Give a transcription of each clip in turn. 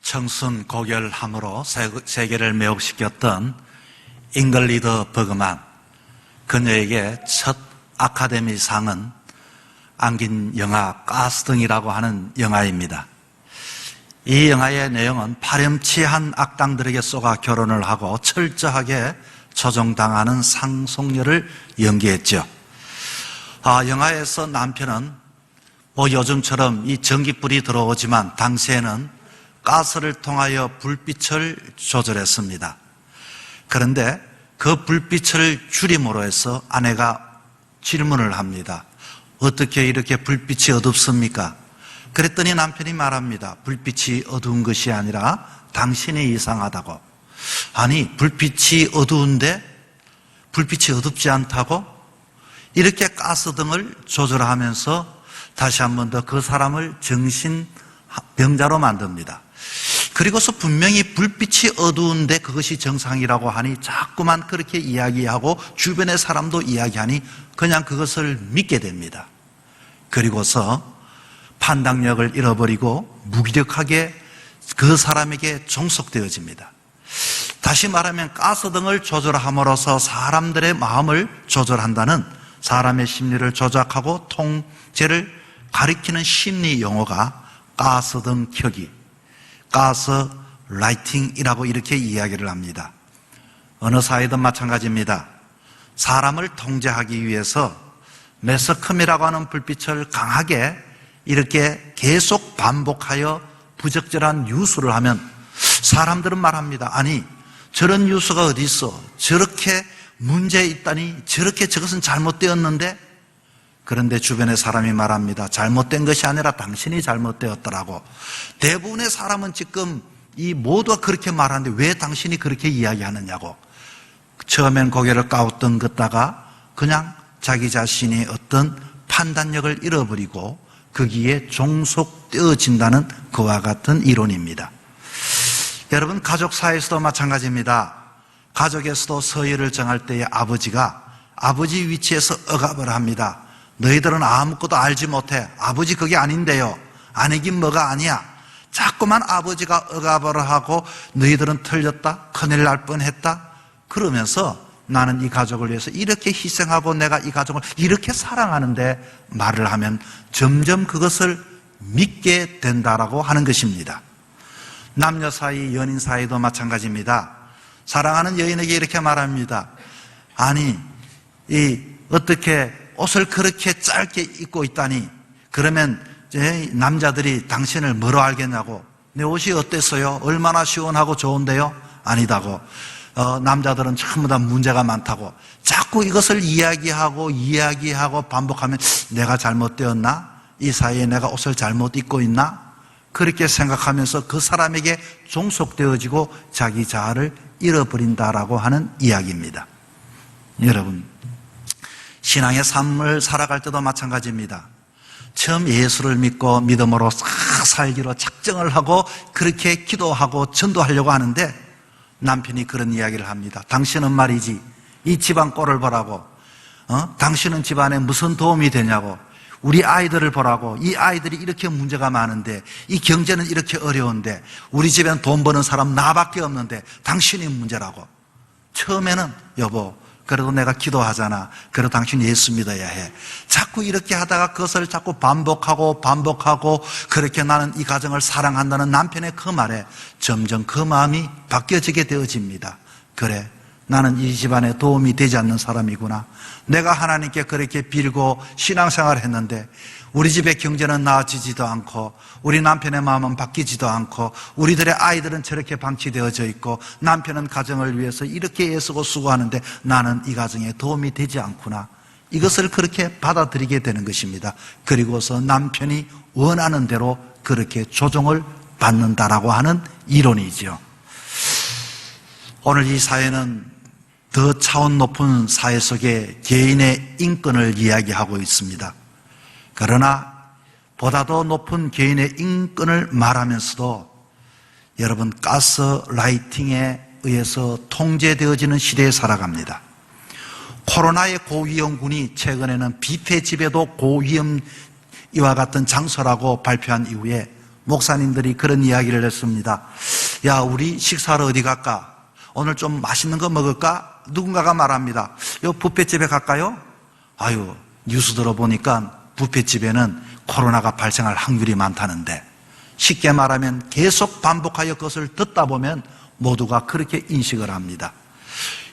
청순 고결함으로 세계를 매혹시켰던 잉글리드 버그만, 그녀에게 첫 아카데미상은 안긴 영화 가스등이라고 하는 영화입니다. 이 영화의 내용은 파렴치한 악당들에게 쏘아 결혼을 하고 철저하게 조종당하는 상속녀를 연기했죠. 영화에서 남편은 요즘처럼 이 전기불이 들어오지만 당시에는 가스를 통하여 불빛을 조절했습니다. 그런데 그 불빛을 줄임으로 해서 아내가 질문을 합니다. 어떻게 이렇게 불빛이 어둡습니까? 그랬더니 남편이 말합니다. 불빛이 어두운 것이 아니라 당신이 이상하다고. 아니, 불빛이 어두운데 불빛이 어둡지 않다고? 이렇게 가스등을 조절하면서 다시 한 번 더 그 사람을 정신병자로 만듭니다. 그리고서 분명히 불빛이 어두운데 그것이 정상이라고 하니 자꾸만 그렇게 이야기하고 주변의 사람도 이야기하니 그냥 그것을 믿게 됩니다. 그리고서 판단력을 잃어버리고 무기력하게 그 사람에게 종속되어집니다. 다시 말하면 가스등을 조절함으로써 사람들의 마음을 조절한다는, 사람의 심리를 조작하고 통제를 가리키는 심리 용어가 가스등 켜기, 가스 라이팅이라고 이렇게 이야기를 합니다. 어느 사회든 마찬가지입니다. 사람을 통제하기 위해서 매스컴이라고 하는 불빛을 강하게 이렇게 계속 반복하여 부적절한 뉴스를 하면 사람들은 말합니다. 아니, 저런 뉴스가 어디 있어? 저렇게 문제 있다니, 저렇게 저것은 잘못되었는데? 그런데 주변의 사람이 말합니다. 잘못된 것이 아니라 당신이 잘못되었더라고. 대부분의 사람은 지금 이 모두가 그렇게 말하는데 왜 당신이 그렇게 이야기하느냐고. 처음엔 고개를 까웃덩긋다가 그냥 자기 자신이 어떤 판단력을 잃어버리고 거기에 종속되어진다는 그와 같은 이론입니다. 여러분, 가족 사이에서도 마찬가지입니다. 가족에서도 서열을 정할 때에 아버지가 아버지 위치에서 억압을 합니다. 너희들은 아무것도 알지 못해. 아버지 그게 아닌데요. 아니긴 뭐가 아니야. 자꾸만 아버지가 억압을 하고 너희들은 틀렸다, 큰일 날 뻔했다 그러면서 나는 이 가족을 위해서 이렇게 희생하고 내가 이 가족을 이렇게 사랑하는데 말을 하면 점점 그것을 믿게 된다라고 하는 것입니다. 남녀 사이, 연인 사이도 마찬가지입니다. 사랑하는 여인에게 이렇게 말합니다. 아니, 어떻게 옷을 그렇게 짧게 입고 있다니, 그러면 남자들이 당신을 뭐로 알겠냐고. 내 옷이 어땠어요? 얼마나 시원하고 좋은데요? 아니다고. 남자들은 전부 다 문제가 많다고. 자꾸 이것을 이야기하고 반복하면 내가 잘못되었나? 이 사이에 내가 옷을 잘못 입고 있나? 그렇게 생각하면서 그 사람에게 종속되어지고 자기 자아를 잃어버린다라고 하는 이야기입니다. 여러분, 신앙의 삶을 살아갈 때도 마찬가지입니다. 처음 예수를 믿고 믿음으로 살기로 작정을 하고 그렇게 기도하고 전도하려고 하는데 남편이 그런 이야기를 합니다. 당신은 말이지 이 집안 꼴을 보라고, 당신은 집안에 무슨 도움이 되냐고, 우리 아이들을 보라고, 이 아이들이 이렇게 문제가 많은데, 이 경제는 이렇게 어려운데, 우리 집에는 돈 버는 사람 나밖에 없는데 당신이 문제라고. 처음에는 여보, 그래도 내가 기도하잖아. 그래도 당신 예수 믿어야 해. 자꾸 이렇게 하다가 그것을 자꾸 반복하고 그렇게 나는 이 가정을 사랑한다는 남편의 그 말에 점점 그 마음이 바뀌어지게 되어집니다. 그래, 나는 이 집안에 도움이 되지 않는 사람이구나. 내가 하나님께 그렇게 빌고 신앙생활을 했는데 우리 집의 경제는 나아지지도 않고 우리 남편의 마음은 바뀌지도 않고 우리들의 아이들은 저렇게 방치되어져 있고 남편은 가정을 위해서 이렇게 애쓰고 수고하는데 나는 이 가정에 도움이 되지 않구나. 이것을 그렇게 받아들이게 되는 것입니다. 그리고서 남편이 원하는 대로 그렇게 조종을 받는다라고 하는 이론이죠. 오늘 이 사회는 더 차원 높은 사회 속에 개인의 인권을 이야기하고 있습니다. 그러나 보다도 높은 개인의 인권을 말하면서도 여러분, 가스라이팅에 의해서 통제되어지는 시대에 살아갑니다. 코로나의 고위험군이 최근에는 뷔페 집에도 고위험 이와 같은 장소라고 발표한 이후에 목사님들이 그런 이야기를 했습니다. 야, 우리 식사하러 어디 갈까? 오늘 좀 맛있는 거 먹을까? 누군가가 말합니다. 요 뷔페집에 갈까요? 아유, 뉴스 들어보니까 뷔페집에는 코로나가 발생할 확률이 많다는데, 쉽게 말하면 계속 반복하여 그것을 듣다 보면 모두가 그렇게 인식을 합니다.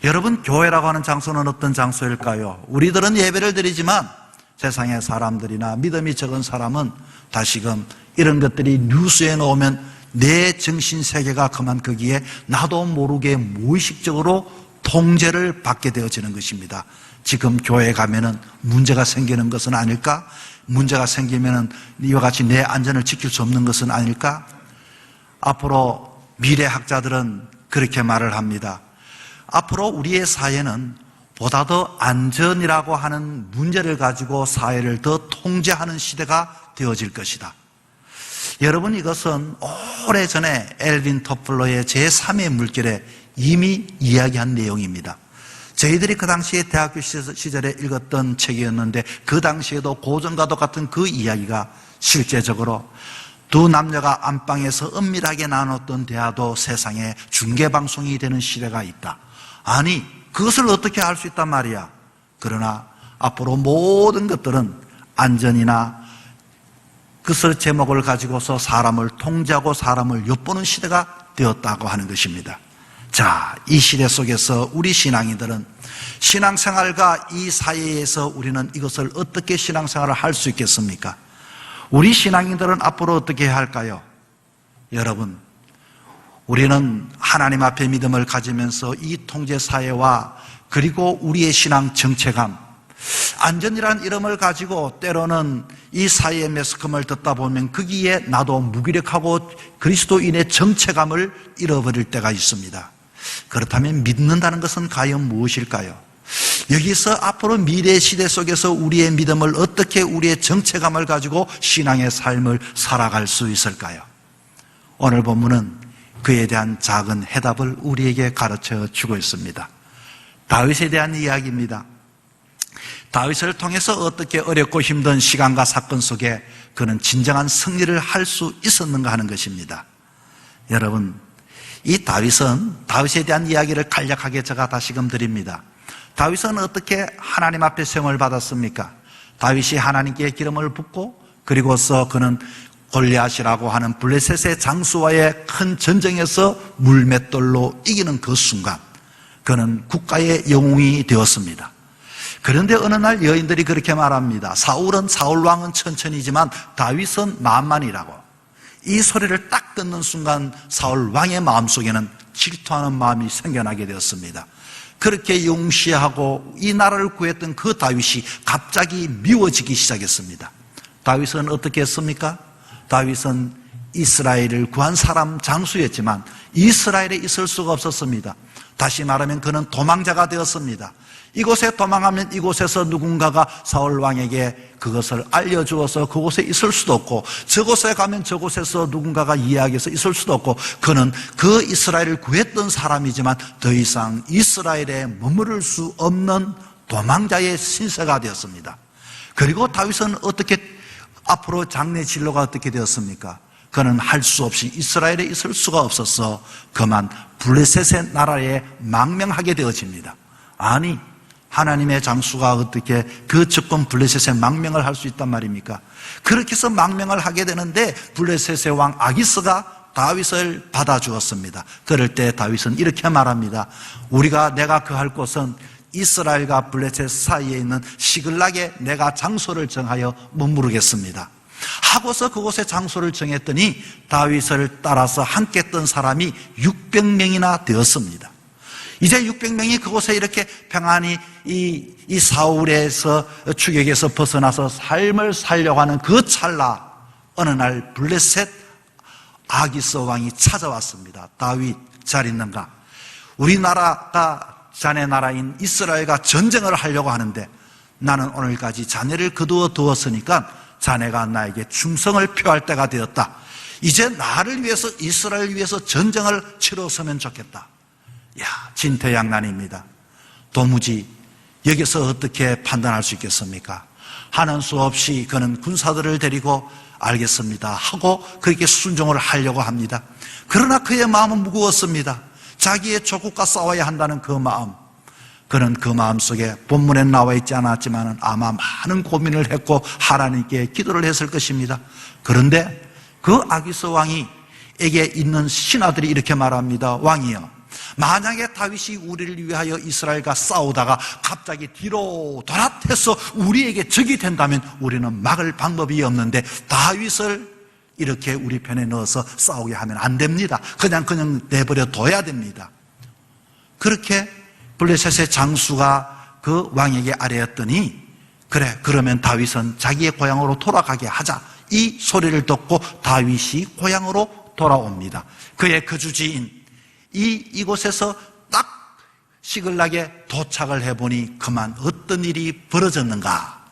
여러분, 교회라고 하는 장소는 어떤 장소일까요? 우리들은 예배를 드리지만 세상의 사람들이나 믿음이 적은 사람은 다시금 이런 것들이 뉴스에 나오면 내 정신세계가 그만 거기에 나도 모르게 무의식적으로 통제를 받게 되어지는 것입니다. 지금 교회에 가면은 문제가 생기는 것은 아닐까? 문제가 생기면은 이와 같이 내 안전을 지킬 수 없는 것은 아닐까? 앞으로 미래학자들은 그렇게 말을 합니다. 앞으로 우리의 사회는 보다 더 안전이라고 하는 문제를 가지고 사회를 더 통제하는 시대가 되어질 것이다. 여러분, 이것은 오래전에 엘빈 토플러의 제3의 물결에 이미 이야기한 내용입니다. 저희들이 그 당시에 대학교 시절에 읽었던 책이었는데, 그 당시에도 고전과도 같은 그 이야기가 실제적으로 두 남녀가 안방에서 은밀하게 나눴던 대화도 세상에 중계방송이 되는 시대가 있다. 아니, 그것을 어떻게 할 수 있단 말이야. 그러나 앞으로 모든 것들은 안전이나 그것을 제목을 가지고서 사람을 통제하고 사람을 엿보는 시대가 되었다고 하는 것입니다. 자, 이 시대 속에서 우리 신앙인들은 신앙생활과 이 사회에서 우리는 이것을 어떻게 신앙생활을 할 수 있겠습니까? 우리 신앙인들은 앞으로 어떻게 해야 할까요? 여러분, 우리는 하나님 앞에 믿음을 가지면서 이 통제사회와 그리고 우리의 신앙 정체감, 안전이라는 이름을 가지고 때로는 이 사회의 매스컴을 듣다 보면 거기에 나도 무기력하고 그리스도인의 정체감을 잃어버릴 때가 있습니다. 그렇다면 믿는다는 것은 과연 무엇일까요? 여기서 앞으로 미래 시대 속에서 우리의 믿음을 어떻게 우리의 정체감을 가지고 신앙의 삶을 살아갈 수 있을까요? 오늘 본문은 그에 대한 작은 해답을 우리에게 가르쳐 주고 있습니다. 다윗에 대한 이야기입니다. 다윗을 통해서 어떻게 어렵고 힘든 시간과 사건 속에 그는 진정한 승리를 할 수 있었는가 하는 것입니다. 여러분, 이 다윗에 대한 이야기를 간략하게 제가 다시금 드립니다. 다윗은 어떻게 하나님 앞에 세움을 받았습니까? 다윗이 하나님께 기름을 붓고 그리고서 그는 골리앗이라고 하는 블레셋의 장수와의 큰 전쟁에서 물맷돌로 이기는 그 순간 그는 국가의 영웅이 되었습니다. 그런데 어느 날 여인들이 그렇게 말합니다. 사울왕은 천천히지만 다윗은 만만이라고. 이 소리를 딱 듣는 순간 사울왕의 마음속에는 질투하는 마음이 생겨나게 되었습니다. 그렇게 용시하고 이 나라를 구했던 그 다윗이 갑자기 미워지기 시작했습니다. 다윗은 어떻게 했습니까? 다윗은 이스라엘을 구한 사람 장수였지만 이스라엘에 있을 수가 없었습니다. 다시 말하면 그는 도망자가 되었습니다. 이곳에 도망하면 이곳에서 누군가가 사울왕에게 그것을 알려주어서 그곳에 있을 수도 없고, 저곳에 가면 저곳에서 누군가가 이야기해서 있을 수도 없고, 그는 그 이스라엘을 구했던 사람이지만 더 이상 이스라엘에 머무를 수 없는 도망자의 신세가 되었습니다. 그리고 다윗은 어떻게 앞으로 장래 진로가 어떻게 되었습니까? 그는 할 수 없이 이스라엘에 있을 수가 없어서 그만 블레셋의 나라에 망명하게 되어집니다. 아니, 하나님의 장수가 어떻게 그 적군 블레셋에 망명을 할 수 있단 말입니까? 그렇게 해서 망명을 하게 되는데 블레셋의 왕 아기스가 다윗을 받아주었습니다. 그럴 때 다윗은 이렇게 말합니다. 내가 거할 곳은 이스라엘과 블레셋 사이에 있는 시글락에 내가 장소를 정하여 머무르겠습니다. 하고서 그곳에 장소를 정했더니 다윗을 따라서 함께 했던 사람이 600명이나 되었습니다. 이제 600명이 그곳에 이렇게 평안히 이 사울에서 추격에서 벗어나서 삶을 살려고 하는 그 찰나 어느 날 블레셋 아기스 왕이 찾아왔습니다. 다윗 잘 있는가? 우리나라가 자네 나라인 이스라엘과 전쟁을 하려고 하는데 나는 오늘까지 자네를 거두어 두었으니까 자네가 나에게 충성을 표할 때가 되었다. 이제 나를 위해서 이스라엘을 위해서 전쟁을 치렀으면 좋겠다. 진퇴양난입니다. 도무지 여기서 어떻게 판단할 수 있겠습니까? 하는 수 없이 그는 군사들을 데리고 알겠습니다 하고 그렇게 순종을 하려고 합니다. 그러나 그의 마음은 무거웠습니다. 자기의 조국과 싸워야 한다는 그 마음, 그는 그 마음 속에 본문에 나와 있지 않았지만 아마 많은 고민을 했고 하나님께 기도를 했을 것입니다. 그런데 그 아기스 왕이에게 있는 신하들이 이렇게 말합니다. 왕이여, 만약에 다윗이 우리를 위하여 이스라엘과 싸우다가 갑자기 뒤로 돌아태서 우리에게 적이 된다면 우리는 막을 방법이 없는데 다윗을 이렇게 우리 편에 넣어서 싸우게 하면 안 됩니다. 그냥 내버려 둬야 됩니다. 그렇게 블레셋의 장수가 그 왕에게 아뢰었더니, 그래, 그러면 다윗은 자기의 고향으로 돌아가게 하자. 이 소리를 듣고 다윗이 고향으로 돌아옵니다. 그의 거주지인 이곳에서 딱 시글락에 도착을 해보니 그만 어떤 일이 벌어졌는가.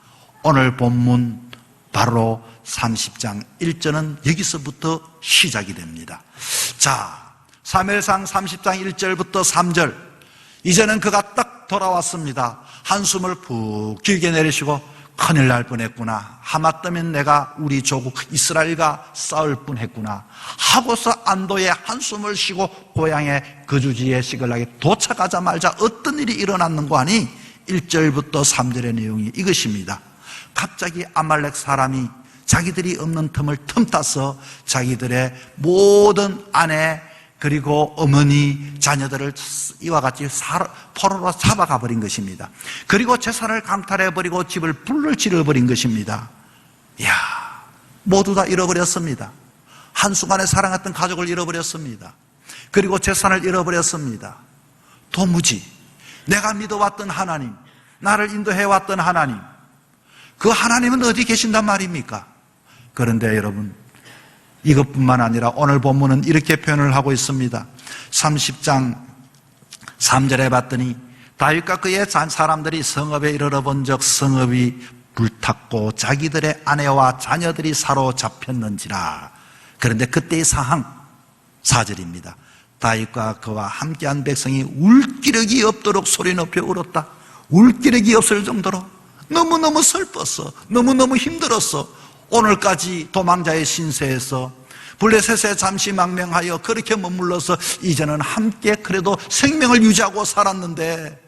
오늘 본문 바로 30장 1절은 여기서부터 시작이 됩니다. 자, 사무엘상 30장 1절부터 3절. 이제는 그가 딱 돌아왔습니다. 한숨을 푹 길게 내리시고 큰일 날 뻔했구나. 하마터면 내가 우리 조국 이스라엘과 싸울 뻔했구나 하고서 안도의 한숨을 쉬고 고향의 거주지에 시글락에 도착하자마자 어떤 일이 일어났는가 하니 1절부터 3절의 내용이 이것입니다. 갑자기 아말렉 사람이 자기들이 없는 틈을 틈타서 자기들의 모든 아내 그리고 어머니, 자녀들을 이와 같이 포로로 잡아가 버린 것입니다. 그리고 재산을 강탈해버리고 집을 불을 질러버린 것입니다. 이야, 모두 다 잃어버렸습니다. 한순간에 사랑했던 가족을 잃어버렸습니다. 그리고 재산을 잃어버렸습니다. 도무지 내가 믿어왔던 하나님, 나를 인도해왔던 하나님, 그 하나님은 어디 계신단 말입니까? 그런데 여러분, 이것뿐만 아니라 오늘 본문은 이렇게 표현을 하고 있습니다. 30장 3절에 봤더니 다윗과 그의 사람들이 성읍에 이르러 본 적 성읍이 불탔고 자기들의 아내와 자녀들이 사로잡혔는지라. 그런데 그때의 상황 4절입니다. 다윗과 그와 함께한 백성이 울 기력이 없도록 소리 높여 울었다. 울 기력이 없을 정도로 너무너무 슬펐어. 너무너무 힘들었어. 오늘까지 도망자의 신세에서 블레셋에 잠시 망명하여 그렇게 머물러서 이제는 함께 그래도 생명을 유지하고 살았는데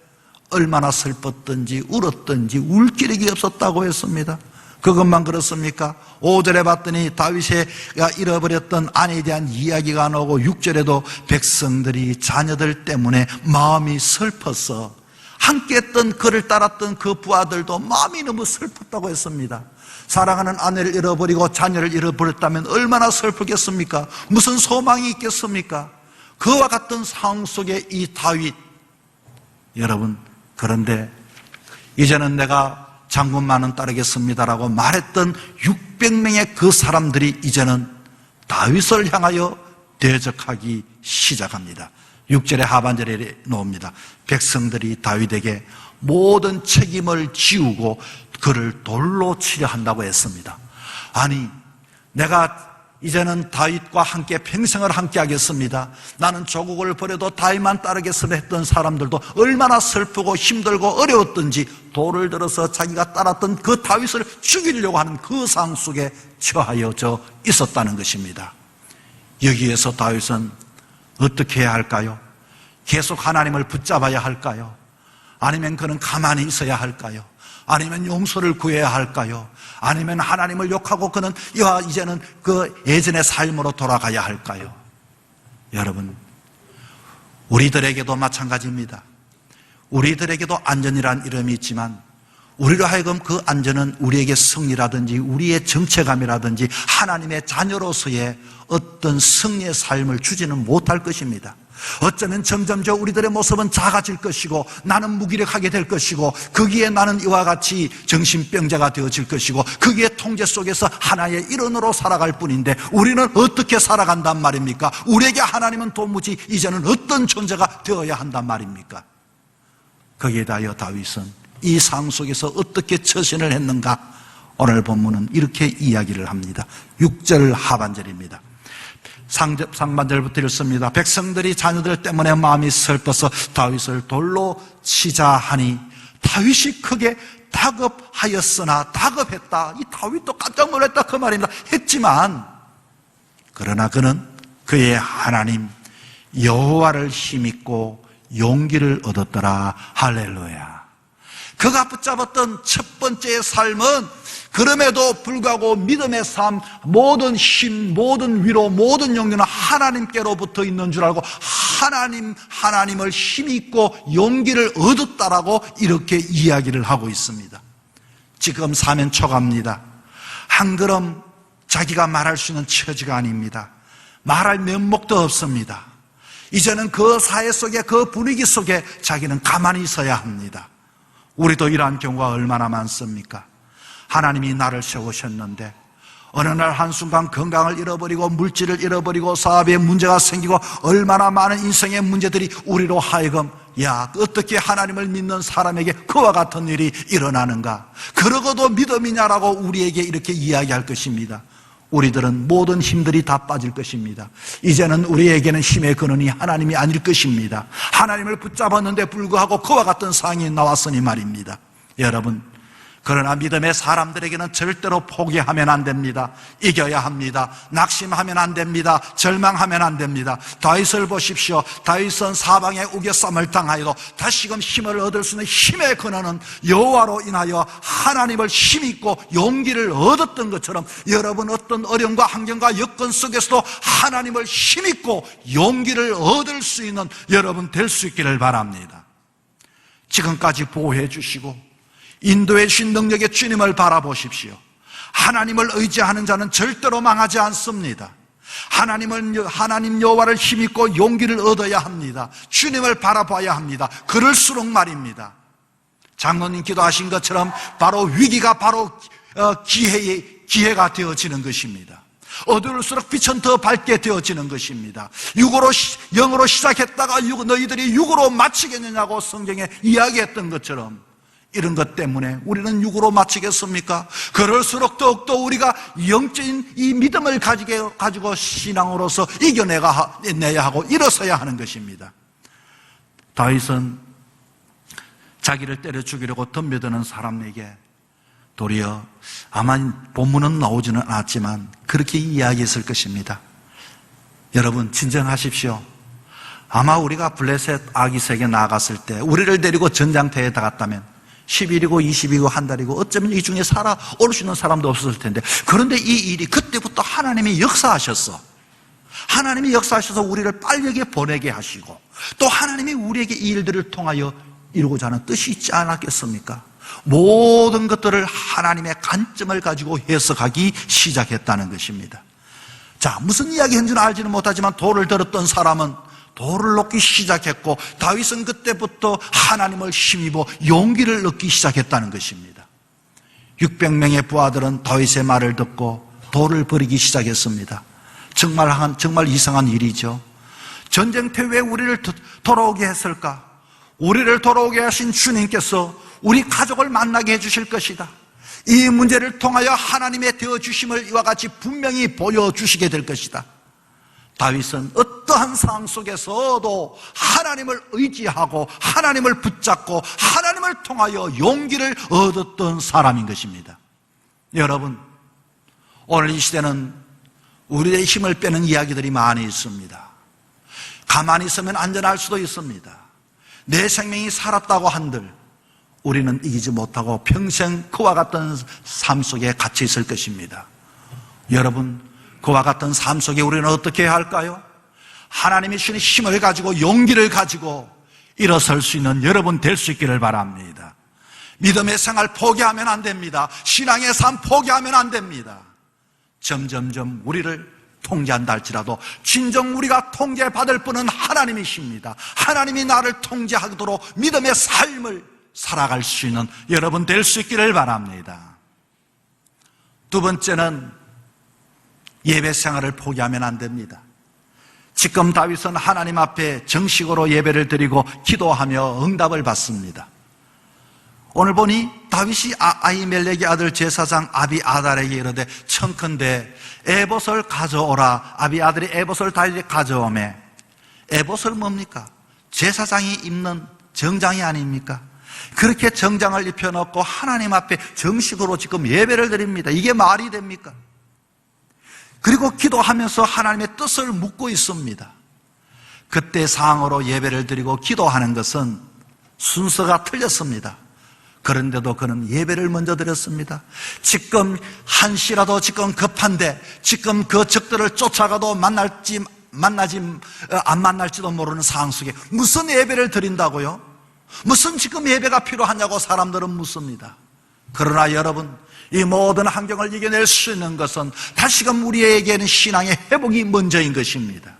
얼마나 슬펐던지 울었던지 울 기력이 없었다고 했습니다. 그것만 그렇습니까? 5절에 봤더니 다윗이가 잃어버렸던 아내에 대한 이야기가 나오고 6절에도 백성들이 자녀들 때문에 마음이 슬펐어. 함께 했던 그를 따랐던 그 부하들도 마음이 너무 슬펐다고 했습니다. 사랑하는 아내를 잃어버리고 자녀를 잃어버렸다면 얼마나 슬프겠습니까? 무슨 소망이 있겠습니까? 그와 같은 상황 속에 이 다윗, 여러분, 그런데 이제는 내가 장군만은 따르겠습니다라고 말했던 600명의 그 사람들이 이제는 다윗을 향하여 대적하기 시작합니다. 6절의 하반절에 나옵니다. 백성들이 다윗에게 모든 책임을 지우고 그를 돌로 치려 한다고 했습니다. 아니, 내가 이제는 다윗과 함께 평생을 함께 하겠습니다. 나는 조국을 버려도 다윗만 따르겠으려 했던 사람들도 얼마나 슬프고 힘들고 어려웠던지 돌을 들어서 자기가 따랐던 그 다윗을 죽이려고 하는 그 상황 속에 처하여져 있었다는 것입니다. 여기에서 다윗은 어떻게 해야 할까요? 계속 하나님을 붙잡아야 할까요? 아니면 그는 가만히 있어야 할까요? 아니면 용서를 구해야 할까요? 아니면 하나님을 욕하고 그는 이제는 그 예전의 삶으로 돌아가야 할까요? 여러분, 우리들에게도 마찬가지입니다. 우리들에게도 안전이란 이름이 있지만 우리로 하여금 그 안전은 우리에게 승리라든지 우리의 정체감이라든지 하나님의 자녀로서의 어떤 승리의 삶을 주지는 못할 것입니다. 어쩌면 점점점 우리들의 모습은 작아질 것이고 나는 무기력하게 될 것이고 거기에 나는 이와 같이 정신병자가 되어질 것이고 거기에 통제 속에서 하나의 일원으로 살아갈 뿐인데 우리는 어떻게 살아간단 말입니까? 우리에게 하나님은 도무지 이제는 어떤 존재가 되어야 한단 말입니까? 거기에 대하여 다윗은 이 상황 속에서 어떻게 처신을 했는가? 오늘 본문은 이렇게 이야기를 합니다. 6절 하반절입니다. 상반절부터 읽습니다. 백성들이 자녀들 때문에 마음이 슬퍼서 다윗을 돌로 치자 하니 다윗이 크게 다급하였으나 다급했다. 이 다윗도 깜짝 놀랐다 그 말입니다. 했지만 그러나 그는 그의 하나님 여호와를 힘입고 용기를 얻었더라. 할렐루야. 그가 붙잡았던 첫 번째 삶은 그럼에도 불구하고 믿음의 삶, 모든 힘, 모든 위로, 모든 용기는 하나님께로부터 있는 줄 알고 하나님을 힘입고 용기를 얻었다라고 이렇게 이야기를 하고 있습니다. 지금 사면 초갑니다. 한 걸음 자기가 말할 수 있는 처지가 아닙니다. 말할 면목도 없습니다. 이제는 그 사회 속에, 그 분위기 속에 자기는 가만히 있어야 합니다. 우리도 이러한 경우가 얼마나 많습니까? 하나님이 나를 세우셨는데 어느 날 한순간 건강을 잃어버리고 물질을 잃어버리고 사업에 문제가 생기고 얼마나 많은 인생의 문제들이 우리로 하여금 어떻게 하나님을 믿는 사람에게 그와 같은 일이 일어나는가? 그러고도 믿음이냐라고 우리에게 이렇게 이야기할 것입니다. 우리들은 모든 힘들이 다 빠질 것입니다. 이제는 우리에게는 힘의 근원이 하나님이 아닐 것입니다. 하나님을 붙잡았는데 불구하고 그와 같은 상황이 나왔으니 말입니다. 여러분, 그러나 믿음의 사람들에게는 절대로 포기하면 안 됩니다. 이겨야 합니다. 낙심하면 안 됩니다. 절망하면 안 됩니다. 다윗을 보십시오. 다윗은 사방에 우겨쌈을 당하여도 다시금 힘을 얻을 수 있는 힘의 근원은 여호와로 인하여 하나님을 힘입고 용기를 얻었던 것처럼 여러분 어떤 어려움과 환경과 여건 속에서도 하나님을 힘입고 용기를 얻을 수 있는 여러분 될 수 있기를 바랍니다. 지금까지 보호해 주시고 인도해 주신 능력의 주님을 바라보십시오. 하나님을 의지하는 자는 절대로 망하지 않습니다. 하나님 여호와를 힘입고 용기를 얻어야 합니다. 주님을 바라봐야 합니다. 그럴수록 말입니다. 장로님 기도하신 것처럼 바로 위기가 바로 기회가 되어지는 것입니다. 어두울수록 빛은 더 밝게 되어지는 것입니다. 영으로 시작했다가 너희들이 육으로 마치겠느냐고 성경에 이야기했던 것처럼 이런 것 때문에 우리는 육으로 마치겠습니까? 그럴수록 더욱더 우리가 영적인 이 믿음을 가지고 신앙으로서 이겨내야 하고 일어서야 하는 것입니다. 다윗은 자기를 때려 죽이려고 덤벼드는 사람에게 도리어 아마 본문은 나오지는 않았지만 그렇게 이야기했을 것입니다. 여러분 진정하십시오. 아마 우리가 블레셋 아기색에 나아갔을 때 우리를 데리고 전장터에 나갔다면 10일이고 20일이고 한 달이고 어쩌면 이 중에 살아올 수 있는 사람도 없었을 텐데 그런데 이 일이 그때부터 하나님이 역사하셨어. 하나님이 역사하셔서 우리를 빨리 여기에 보내게 하시고 또 하나님이 우리에게 이 일들을 통하여 이루고자 하는 뜻이 있지 않았겠습니까? 모든 것들을 하나님의 관점을 가지고 해석하기 시작했다는 것입니다. 자, 무슨 이야기 했는지는 알지는 못하지만 돌을 들었던 사람은 돌을 놓기 시작했고 다윗은 그때부터 하나님을 힘입어 용기를 얻기 시작했다는 것입니다. 600명의 부하들은 다윗의 말을 듣고 돌을 버리기 시작했습니다. 정말 이상한 일이죠. 전쟁터에 왜 우리를 돌아오게 했을까? 우리를 돌아오게 하신 주님께서 우리 가족을 만나게 해주실 것이다. 이 문제를 통하여 하나님의 되어주심을 이와 같이 분명히 보여주시게 될 것이다. 다윗은 어떠한 상황 속에서도 하나님을 의지하고 하나님을 붙잡고 하나님을 통하여 용기를 얻었던 사람인 것입니다. 여러분, 오늘 이 시대는 우리의 힘을 빼는 이야기들이 많이 있습니다. 가만히 있으면 안전할 수도 있습니다. 내 생명이 살았다고 한들 우리는 이기지 못하고 평생 그와 같은 삶 속에 갇혀 있을 것입니다. 여러분, 그와 같은 삶 속에 우리는 어떻게 해야 할까요? 하나님이 주신 힘을 가지고 용기를 가지고 일어설 수 있는 여러분 될 수 있기를 바랍니다. 믿음의 생활 포기하면 안 됩니다. 신앙의 삶 포기하면 안 됩니다. 점점점 우리를 통제한다 할지라도 진정 우리가 통제받을 분은 하나님이십니다. 하나님이 나를 통제하도록 믿음의 삶을 살아갈 수 있는 여러분 될 수 있기를 바랍니다. 두 번째는 예배 생활을 포기하면 안 됩니다. 지금 다윗은 하나님 앞에 정식으로 예배를 드리고 기도하며 응답을 받습니다. 오늘 보니 다윗이 아히멜렉의 아들 제사장 아비아달에게 이르되 청컨대 에봇을 가져오라. 아비아달이 에봇을 다윗에게 가져오매 에봇을 뭡니까? 제사장이 입는 정장이 아닙니까? 그렇게 정장을 입혀놓고 하나님 앞에 정식으로 지금 예배를 드립니다. 이게 말이 됩니까? 그리고 기도하면서 하나님의 뜻을 묻고 있습니다. 그때 상으로 예배를 드리고 기도하는 것은 순서가 틀렸습니다. 그런데도 그는 예배를 먼저 드렸습니다. 지금 한시라도 지금 급한데 지금 그 적들을 쫓아가도 안 만날지도 모르는 상황 속에 무슨 예배를 드린다고요? 무슨 지금 예배가 필요하냐고 사람들은 묻습니다. 그러나 여러분, 이 모든 환경을 이겨낼 수 있는 것은 다시금 우리에게는 신앙의 회복이 먼저인 것입니다.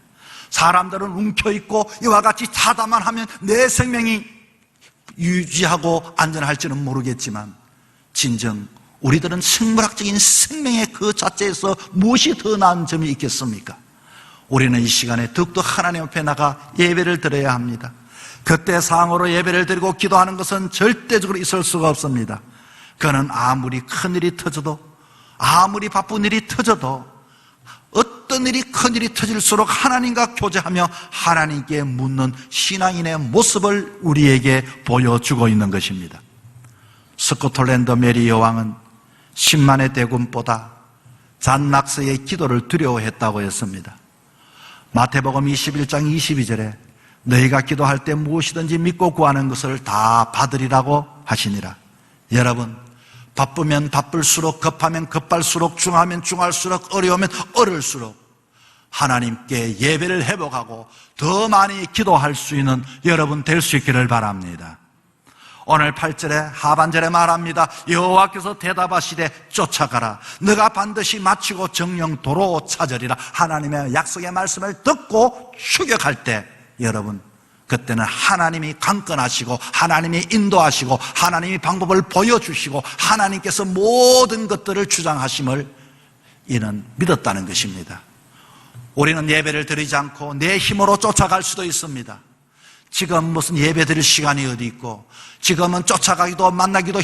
사람들은 움켜있고 이와 같이 타다만 하면 내 생명이 유지하고 안전할지는 모르겠지만 진정 우리들은 생물학적인 생명의 그 자체에서 무엇이 더 나은 점이 있겠습니까? 우리는 이 시간에 더욱더 하나님 앞에 나가 예배를 드려야 합니다. 그때 상으로 예배를 드리고 기도하는 것은 절대적으로 있을 수가 없습니다. 그는 아무리 큰일이 터져도, 아무리 바쁜 일이 터져도, 어떤 일이 큰일이 터질수록 하나님과 교제하며 하나님께 묻는 신앙인의 모습을 우리에게 보여주고 있는 것입니다. 스코틀랜드 메리 여왕은 10만의 대군보다 잔 낙서의 기도를 두려워했다고 했습니다. 마태복음 21장 22절에 너희가 기도할 때 무엇이든지 믿고 구하는 것을 다 받으리라고 하시니라. 여러분, 바쁘면 바쁠수록, 급하면 급할수록, 중하면 중할수록, 어려우면 어려울수록 하나님께 예배를 회복하고 더 많이 기도할 수 있는 여러분 될 수 있기를 바랍니다. 오늘 8절에 하반절에 말합니다. 여호와께서 대답하시되 쫓아가라. 너가 반드시 마치고 정령 도로 찾으리라. 하나님의 약속의 말씀을 듣고 추격할 때 여러분, 그때는 하나님이 강권하시고 하나님이 인도하시고 하나님이 방법을 보여주시고 하나님께서 모든 것들을 주장하심을 이는 믿었다는 것입니다. 우리는 예배를 드리지 않고 내 힘으로 쫓아갈 수도 있습니다. 지금 무슨 예배 드릴 시간이 어디 있고 지금은 쫓아가기도 만나기도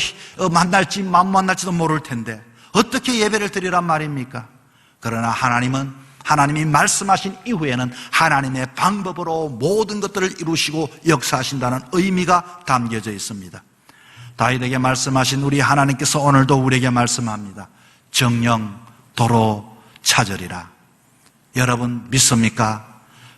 만날지 안 만날지도 모를 텐데 어떻게 예배를 드리란 말입니까? 그러나 하나님이 말씀하신 이후에는 하나님의 방법으로 모든 것들을 이루시고 역사하신다는 의미가 담겨져 있습니다. 다윗에게 말씀하신 우리 하나님께서 오늘도 우리에게 말씀합니다. 정령 도로 찾으리라. 여러분 믿습니까?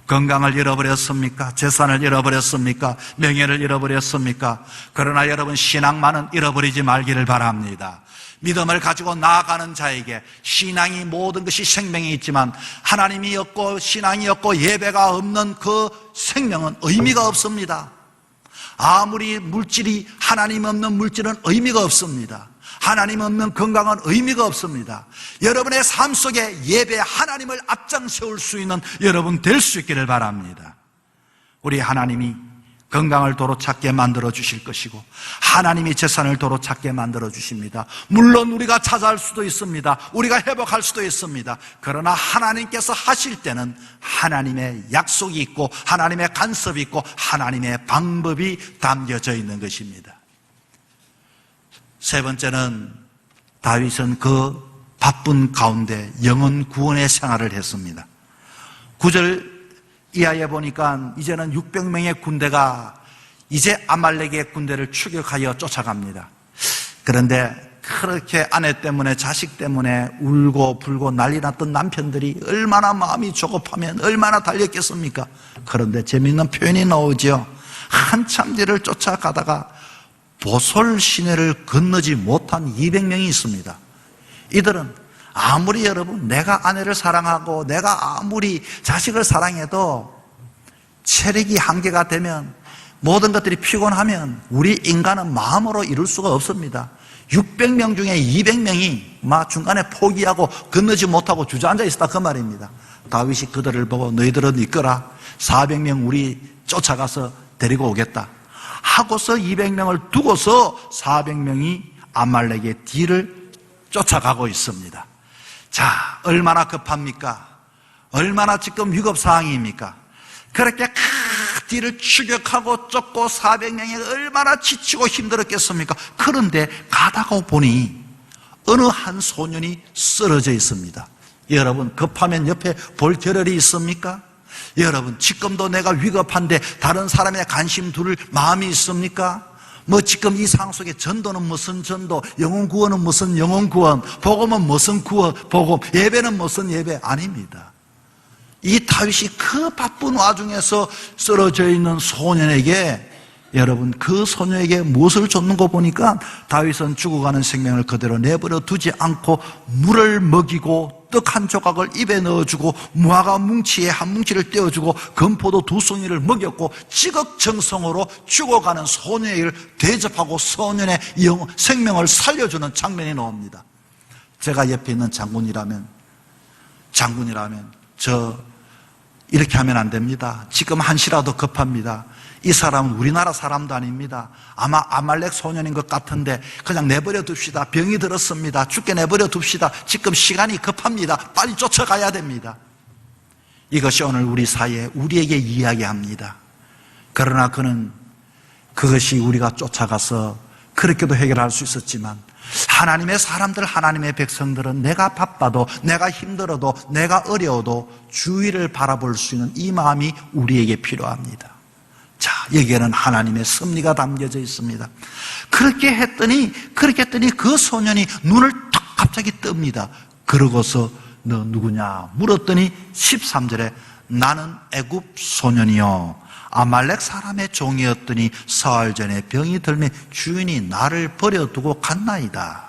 건강을 잃어버렸습니까? 재산을 잃어버렸습니까? 명예를 잃어버렸습니까? 그러나 여러분 신앙만은 잃어버리지 말기를 바랍니다. 믿음을 가지고 나아가는 자에게 신앙이 모든 것이 생명이 있지만 하나님이 없고 신앙이 없고 예배가 없는 그 생명은 의미가 없습니다. 아무리 물질이 하나님 없는 물질은 의미가 없습니다. 하나님 없는 건강은 의미가 없습니다. 여러분의 삶 속에 예배 하나님을 앞장 세울 수 있는 여러분 될 수 있기를 바랍니다. 우리 하나님이 건강을 도로 찾게 만들어 주실 것이고 하나님이 재산을 도로 찾게 만들어 주십니다. 물론 우리가 찾아할 수도 있습니다. 우리가 회복할 수도 있습니다. 그러나 하나님께서 하실 때는 하나님의 약속이 있고 하나님의 간섭이 있고 하나님의 방법이 담겨져 있는 것입니다. 세 번째는 다윗은 그 바쁜 가운데 영혼 구원의 생활을 했습니다. 9절 이하에 보니까 이제는 600명의 군대가 이제 아말렉의 군대를 추격하여 쫓아갑니다. 그런데 그렇게 아내 때문에 자식 때문에 울고 불고 난리 났던 남편들이 얼마나 마음이 조급하면 얼마나 달렸겠습니까? 그런데 재미있는 표현이 나오죠. 한참 뒤를 쫓아가다가 보솔 시내를 건너지 못한 200명이 있습니다. 이들은 아무리 여러분 내가 아내를 사랑하고 내가 아무리 자식을 사랑해도 체력이 한계가 되면 모든 것들이 피곤하면 우리 인간은 마음으로 이룰 수가 없습니다. 600명 중에 200명이 막 중간에 포기하고 건너지 못하고 주저앉아 있었다 그 말입니다. 다윗이 그들을 보고 너희들은 이끌어 400명 우리 쫓아가서 데리고 오겠다 하고서 200명을 두고서 400명이 아말렉의 뒤를 쫓아가고 있습니다. 자, 얼마나 급합니까? 얼마나 지금 위급 상황입니까? 그렇게 뒤를 추격하고 쫓고 400명이 얼마나 지치고 힘들었겠습니까? 그런데 가다가 보니 어느 한 소년이 쓰러져 있습니다. 여러분 급하면 옆에 볼 겨를이 있습니까? 여러분 지금도 내가 위급한데 다른 사람의 관심 둘 마음이 있습니까? 뭐 지금 이 상 속에 전도는 무슨 전도, 영혼 구원은 무슨 영혼 구원, 복음은 무슨 구원, 복음, 예배는 무슨 예배 아닙니다. 이 다윗이 그 바쁜 와중에서 쓰러져 있는 소년에게, 여러분 그 소녀에게 무엇을 줬는 거 보니까 다윗은 죽어가는 생명을 그대로 내버려 두지 않고 물을 먹이고 떡 한 조각을 입에 넣어주고 무화과 뭉치에 한 뭉치를 떼어주고 건포도 2송이를 먹였고 지극정성으로 죽어가는 소녀에게 대접하고 소년의 생명을 살려주는 장면이 나옵니다. 제가 옆에 있는 장군이라면 저 이렇게 하면 안 됩니다. 지금 한시라도 급합니다. 이 사람은 우리나라 사람도 아닙니다. 아마 아말렉 소년인 것 같은데 그냥 내버려 둡시다. 병이 들었습니다. 죽게 내버려 둡시다. 지금 시간이 급합니다. 빨리 쫓아가야 됩니다. 이것이 오늘 우리 사회에 우리에게 이야기합니다. 그러나 그것이 우리가 쫓아가서 그렇게도 해결할 수 있었지만 하나님의 사람들, 하나님의 백성들은 내가 바빠도, 내가 힘들어도, 내가 어려워도 주위를 바라볼 수 있는 이 마음이 우리에게 필요합니다. 자, 여기에는 하나님의 섭리가 담겨져 있습니다. 그렇게 했더니 그 소년이 눈을 탁 갑자기 뜹니다. 그러고서 너 누구냐 물었더니 13절에 나는 애굽 소년이요 아말렉 사람의 종이었더니 사흘 전에 병이 들매 주인이 나를 버려두고 갔나이다.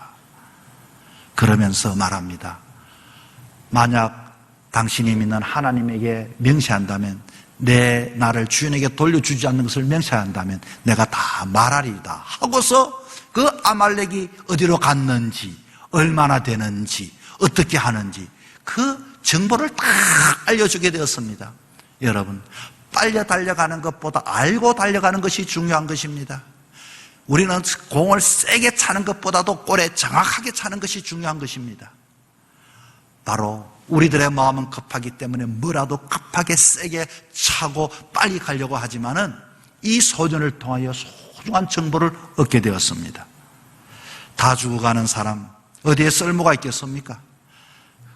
그러면서 말합니다. 만약 당신이 믿는 하나님에게 명세한다면, 나를 주인에게 돌려주지 않는 것을 명세한다면 내가 다 말하리이다 하고서 그 아말렉이 어디로 갔는지, 얼마나 되는지, 어떻게 하는지 그 정보를 다 알려주게 되었습니다. 여러분, 빨려 달려가는 것보다 알고 달려가는 것이 중요한 것입니다. 우리는 공을 세게 차는 것보다도 골에 정확하게 차는 것이 중요한 것입니다. 바로 우리들의 마음은 급하기 때문에 뭐라도 급하게 세게 차고 빨리 가려고 하지만은 이 소년을 통하여 소중한 정보를 얻게 되었습니다. 다 죽어가는 사람 어디에 쓸모가 있겠습니까?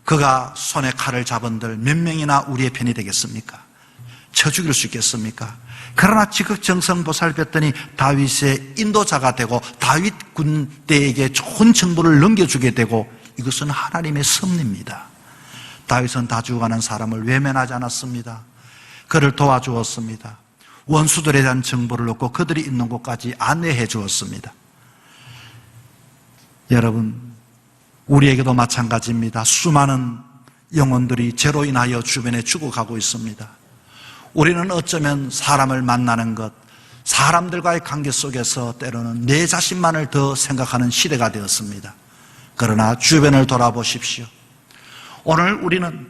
그가 손에 칼을 잡은들 몇 명이나 우리의 편이 되겠습니까? 쳐 죽일 수 있겠습니까? 그러나 지극정성 보살폈더니 다윗의 인도자가 되고 다윗 군대에게 좋은 정보를 넘겨주게 되고, 이것은 하나님의 섭리입니다. 다윗은 다 죽어가는 사람을 외면하지 않았습니다. 그를 도와주었습니다. 원수들에 대한 정보를 얻고 그들이 있는 곳까지 안내해 주었습니다. 여러분, 우리에게도 마찬가지입니다. 수많은 영혼들이 죄로 인하여 주변에 죽어가고 있습니다. 우리는 어쩌면 사람을 만나는 것, 사람들과의 관계 속에서 때로는 내 자신만을 더 생각하는 시대가 되었습니다. 그러나 주변을 돌아보십시오. 오늘 우리는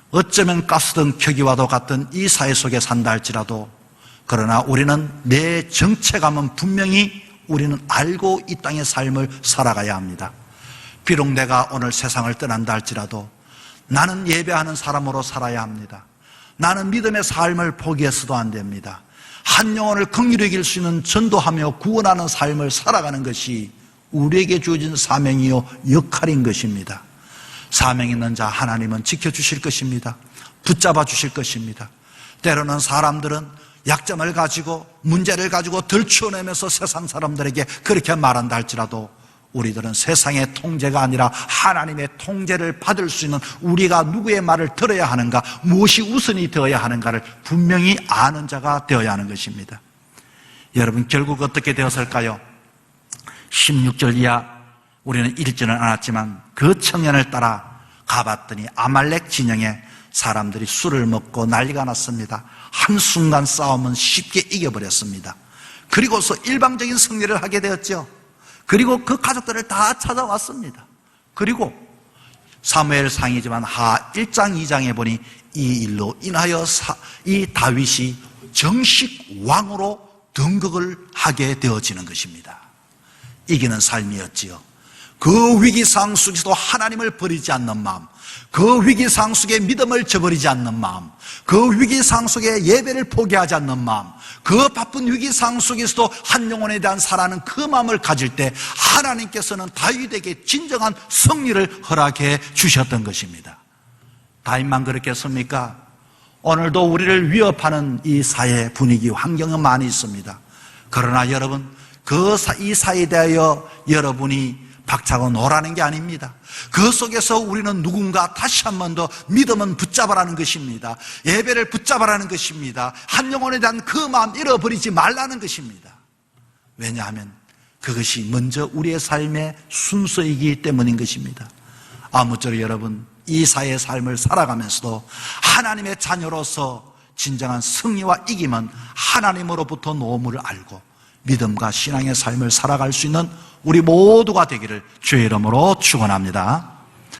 어쩌면 가스등 켜기와도 같은 이 사회 속에 산다 할지라도, 그러나 우리는 내 정체감은 분명히 우리는 알고 이 땅의 삶을 살아가야 합니다. 비록 내가 오늘 세상을 떠난다 할지라도 나는 예배하는 사람으로 살아야 합니다. 나는 믿음의 삶을 포기해서도 안 됩니다. 한 영혼을 긍휼히 여길 수 있는 전도하며 구원하는 삶을 살아가는 것이 우리에게 주어진 사명이요 역할인 것입니다. 사명 있는 자 하나님은 지켜주실 것입니다. 붙잡아 주실 것입니다. 때로는 사람들은 약점을 가지고 문제를 가지고 들추어내면서 세상 사람들에게 그렇게 말한다 할지라도 우리들은 세상의 통제가 아니라 하나님의 통제를 받을 수 있는, 우리가 누구의 말을 들어야 하는가, 무엇이 우선이 되어야 하는가를 분명히 아는 자가 되어야 하는 것입니다. 여러분, 결국 어떻게 되었을까요? 16절 이하 우리는 읽지는 않았지만 그 청년을 따라 가봤더니 아말렉 진영에 사람들이 술을 먹고 난리가 났습니다. 한순간 싸움은 쉽게 이겨버렸습니다. 그리고서 일방적인 승리를 하게 되었죠. 그리고 그 가족들을 다 찾아왔습니다. 그리고 사무엘상이지만 하 1장 2장에 보니 이 일로 인하여 이 다윗이 정식 왕으로 등극을 하게 되어지는 것입니다. 이기는 삶이었지요. 그 위기상 속에서도 하나님을 버리지 않는 마음, 그 위기상 속에 믿음을 저버리지 않는 마음, 그 위기상 속에 예배를 포기하지 않는 마음, 그 바쁜 위기상 속에서도 한 영혼에 대한 사랑하는 그 마음을 가질 때 하나님께서는 다윗에게 진정한 승리를 허락해 주셨던 것입니다. 다윗만 그렇겠습니까? 오늘도 우리를 위협하는 이 사회 분위기, 환경은 많이 있습니다. 그러나 여러분, 이 사이에 대하여 여러분이 박차고 노라는 게 아닙니다. 그 속에서 우리는 누군가 다시 한 번 더 믿음은 붙잡아라는 것입니다. 예배를 붙잡아라는 것입니다. 한 영혼에 대한 그 마음 잃어버리지 말라는 것입니다. 왜냐하면 그것이 먼저 우리의 삶의 순서이기 때문인 것입니다. 아무쪼록 여러분, 이 사회의 삶을 살아가면서도 하나님의 자녀로서 진정한 승리와 이김은 하나님으로부터 노음을 알고 믿음과 신앙의 삶을 살아갈 수 있는 우리 모두가 되기를 주의 이름으로 축원합니다.